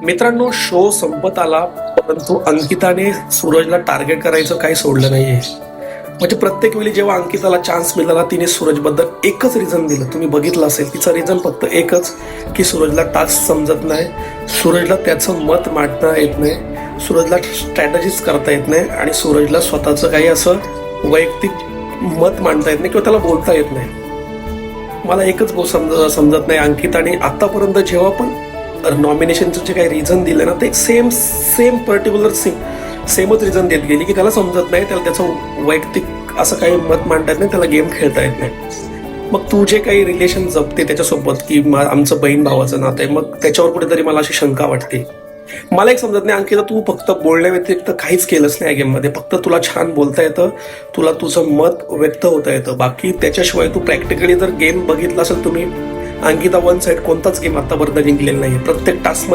मित्रांनो, शो संपत आला, परंतु अंकिताने सूरजला टार्गेट करायचं काही सोडलं नाहीये. म्हणजे प्रत्येक वेळी जेव्हा अंकिताला चान्स मिळाला तिने सूरजबद्दल एकच रिझन दिलं. तुम्ही बघितलं असेल, तिचं रिझन फक्त एकच की सूरजला टास्क समजत नाही, सूरजला त्याचं मत मांडता येत नाही, सूरजला स्ट्रॅटेजीज करता येत नाही आणि सूरजला स्वतःचं काही असं वैयक्तिक मत मांडता येत नाही किंवा त्याला बोलता येत नाही. मला एकच समजत नाही, अंकिताने आतापर्यंत जेव्हा पण नॉमिनेशनचं जे काही रिझन दिलं ना, ते सेम पर्टिक्युलर सेमच रिझन देत गेली की त्याला समजत नाही, त्याला त्याचं वैयक्तिक असं काही मत मांडता येत नाही, त्याला गेम खेळता येत नाही. मग तू जे काही रिलेशन जपते त्याच्यासोबत की आमचं बहीण भावाचं नातं आहे, मग त्याच्यावर कुठेतरी मला अशी शंका वाटते. मला एक समजत नाही अंकिता, तू फक्त बोलण्या व्यतिरिक्त काहीच केलंच नाही गेममध्ये. फक्त तुला छान बोलता येतं, तुला तुझं मत व्यक्त होता येतं, बाकी त्याच्याशिवाय तू प्रॅक्टिकली जर गेम बघितला असेल तुम्ही, अंकिता वन साइड कोणताच गेम आतापर्यंत जिंकलेला नाही. प्रत्येक टास्कमध्ये